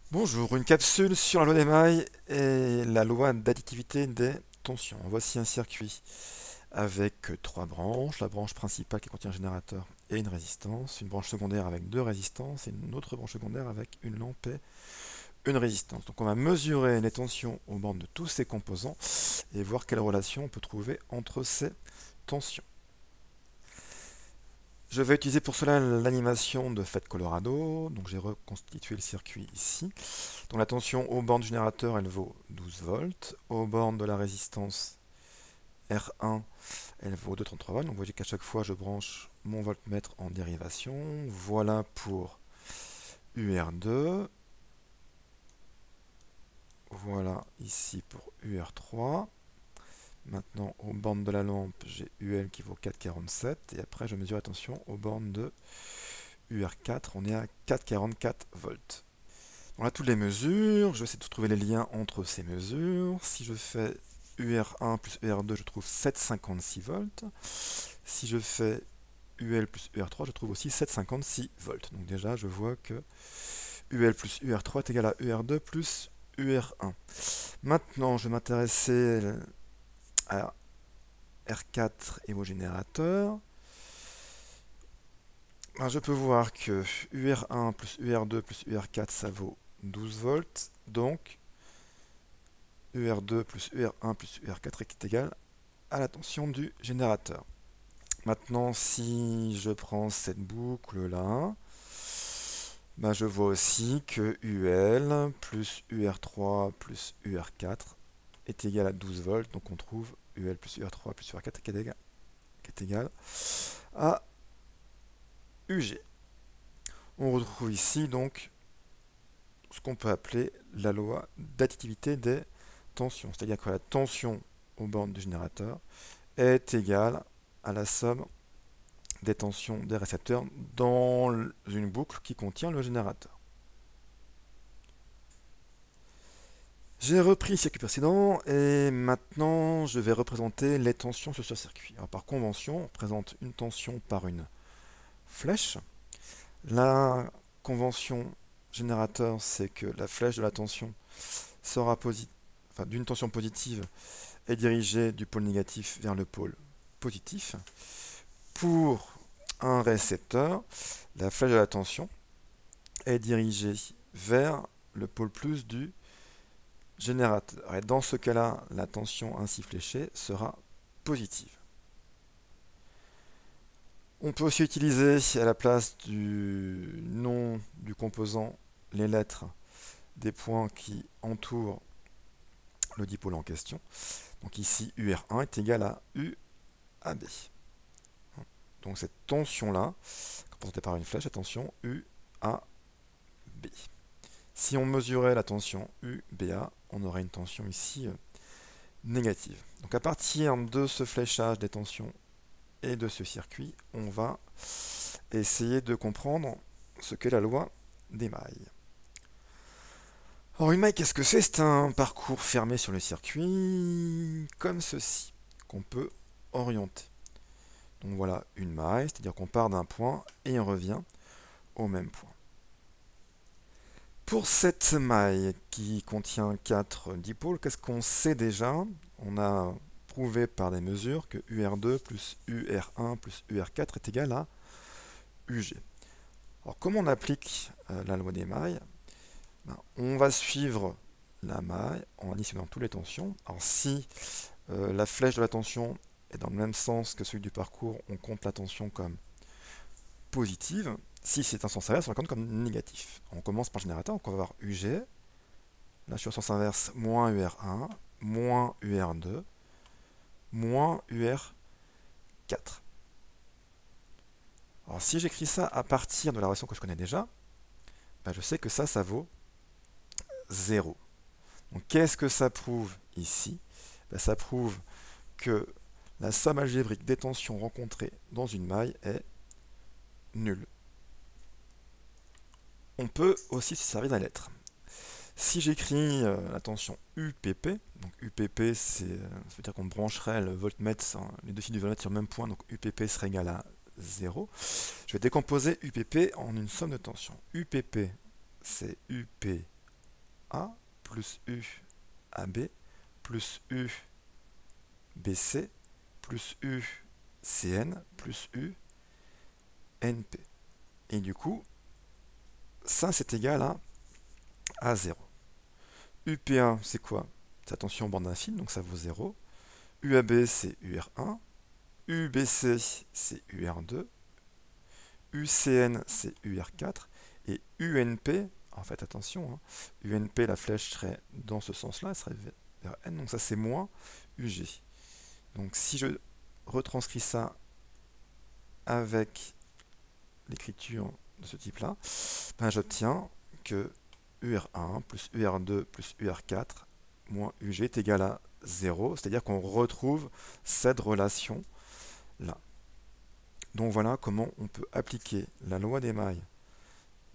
Bonjour, une capsule sur la loi d'émail et la loi d'additivité des tensions. Voici un circuit avec trois branches. La branche principale qui contient un générateur et une résistance, une branche secondaire avec deux résistances et une autre branche secondaire avec une lampe et une résistance. Donc on va mesurer les tensions aux bornes de tous ces composants et voir quelle relation on peut trouver entre ces tensions. Je vais utiliser pour cela l'animation de Fête Colorado. Donc j'ai reconstitué le circuit ici. Donc la tension aux bornes du générateur, elle vaut 12 volts. Aux bornes de la résistance R1, elle vaut 233 volts. Donc vous voyez qu'à chaque fois, je branche mon voltmètre en dérivation. Voilà pour UR2. Voilà ici pour UR3. Maintenant, aux bornes de la lampe, j'ai UL qui vaut 4,47. Et après, je mesure, attention, aux bornes de UR4, on est à 4,44 volts. On a toutes les mesures, je vais essayer de trouver les liens entre ces mesures. Si je fais UR1 plus UR2, je trouve 7,56 volts. Si je fais UL plus UR3, je trouve aussi 7,56 volts. Donc déjà, je vois que UL plus UR3 est égal à UR2 plus UR1. Maintenant, je vais m'intéresser à R4 et au générateur. Je peux voir que UR1 plus UR2 plus UR4, ça vaut 12 volts. Donc, UR2 plus UR1 plus UR4 est égal à la tension du générateur. Maintenant, si je prends cette boucle-là, je vois aussi que UL plus UR3 plus UR4 est égal à 12 volts. Donc on trouve UL plus UR3 plus UR4 qui est égal à UG. On retrouve ici donc ce qu'on peut appeler la loi d'additivité des tensions. C'est-à-dire que la tension aux bornes du générateur est égale à la somme des tensions des récepteurs dans une boucle qui contient le générateur. J'ai repris le circuit précédent et maintenant je vais représenter les tensions sur ce circuit. Alors, par convention, on présente une tension par une flèche. La convention générateur, c'est que la flèche de la tension sera d'une tension positive est dirigée du pôle négatif vers le pôle positif. Pour un récepteur, la flèche de la tension est dirigée vers le pôle plus du générateur. Et dans ce cas-là, la tension ainsi fléchée sera positive. On peut aussi utiliser à la place du nom du composant les lettres des points qui entourent le dipôle en question. Donc ici, UR1 est égal à UAB. Donc cette tension-là, représentée par une flèche, attention, UAB. Si on mesurait la tension UBA, on aurait une tension ici négative. Donc à partir de ce fléchage des tensions et de ce circuit, on va essayer de comprendre ce qu'est la loi des mailles. Alors une maille, qu'est-ce que c'est? C'est un parcours fermé sur le circuit, comme ceci, qu'on peut orienter. Donc voilà une maille, c'est-à-dire qu'on part d'un point et on revient au même point. Pour cette maille qui contient 4 dipôles, qu'est-ce qu'on sait déjà? On a prouvé par des mesures que UR2 plus UR1 plus UR4 est égal à UG. Alors comment on applique la loi des mailles? On va suivre la maille en additionnant toutes les tensions. Alors si la flèche de la tension est dans le même sens que celui du parcours, on compte la tension comme positive. Si c'est un sens inverse, on la compte comme négatif. On commence par le générateur, donc on va avoir UG. Là, je suis au sens inverse, moins UR1, moins UR2, moins UR4. Alors si j'écris ça à partir de la relation que je connais déjà, je sais que ça vaut 0. Donc qu'est-ce que ça prouve ici? Ça prouve que la somme algébrique des tensions rencontrées dans une maille est nulle. On peut aussi se servir d'un lettre. Si j'écris la tension UPP, donc UPP, ça veut dire qu'on brancherait le voltmètre, les deux fils du voltmètre sur le même point, donc UPP serait égal à 0. Je vais décomposer UPP en une somme de tension. UPP, c'est UP UAA plus UAB plus UBC plus UCN plus UNP. Et du coup, ça c'est égal à 0. UP1 c'est quoi? C'est la tension en bande d'un fil, donc ça vaut 0. UAB c'est UR1. UBC c'est UR2. UCN c'est UR4. Et UNP, en fait attention, UNP la flèche serait dans ce sens-là, elle serait vers N, donc ça c'est moins UG. Donc si je retranscris ça avec l'écriture de ce type-là, ben j'obtiens que UR1 plus UR2 plus UR4 moins UG est égal à 0, c'est-à-dire qu'on retrouve cette relation-là. Donc voilà comment on peut appliquer la loi des mailles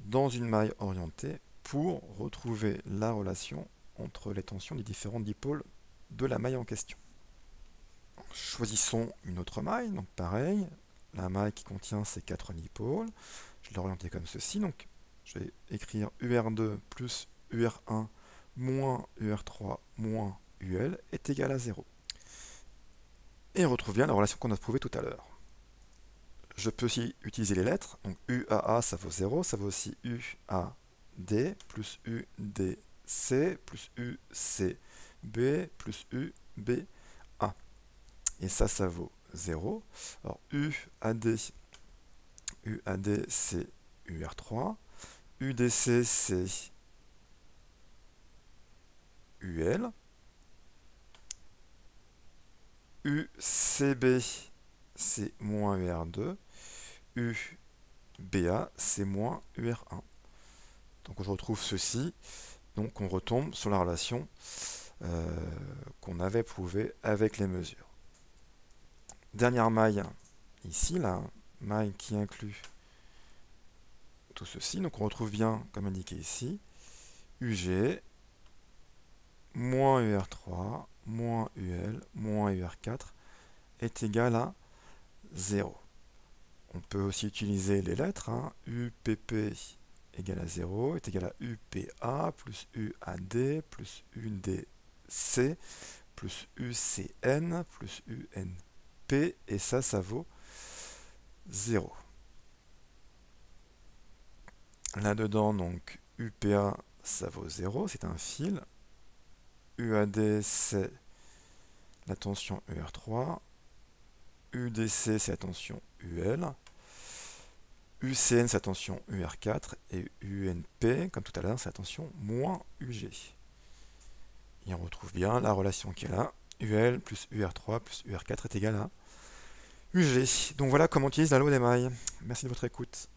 dans une maille orientée pour retrouver la relation entre les tensions des différents dipôles de la maille en question. Choisissons une autre maille, donc pareil, la maille qui contient ces 4 dipôles, je vais l'orienter comme ceci, donc je vais écrire UR2 plus UR1 moins UR3 moins UL est égal à 0. Et on retrouve bien la relation qu'on a trouvée tout à l'heure. Je peux aussi utiliser les lettres, donc UAA ça vaut 0, ça vaut aussi UAD plus UDC plus UCB plus UBA. Et ça vaut 0. Alors UAD c'est UR3, UDC c'est UL, UCB c'est moins UR2, UBA c'est moins UR1. Donc je retrouve ceci, donc on retombe sur la relation qu'on avait prouvée avec les mesures. Dernière maille, ici, la maille qui inclut tout ceci, donc on retrouve bien, comme indiqué ici, UG moins UR3 moins UL moins UR4 est égal à 0. On peut aussi utiliser les lettres, UPP égale à 0 est égal à UPA plus UAD plus UDC plus UCN plus UNP, et ça vaut 0. Là-dedans, donc, UPA, ça vaut 0, c'est un fil. UAD, c'est la tension UR3. UDC, c'est la tension UL. UCN, c'est la tension UR4. Et UNP, comme tout à l'heure, c'est la tension moins UG. Et on retrouve bien la relation qui est là. UL plus UR3 plus UR4 est égal à UG. Donc voilà comment on utilise la loi des mailles. Merci de votre écoute.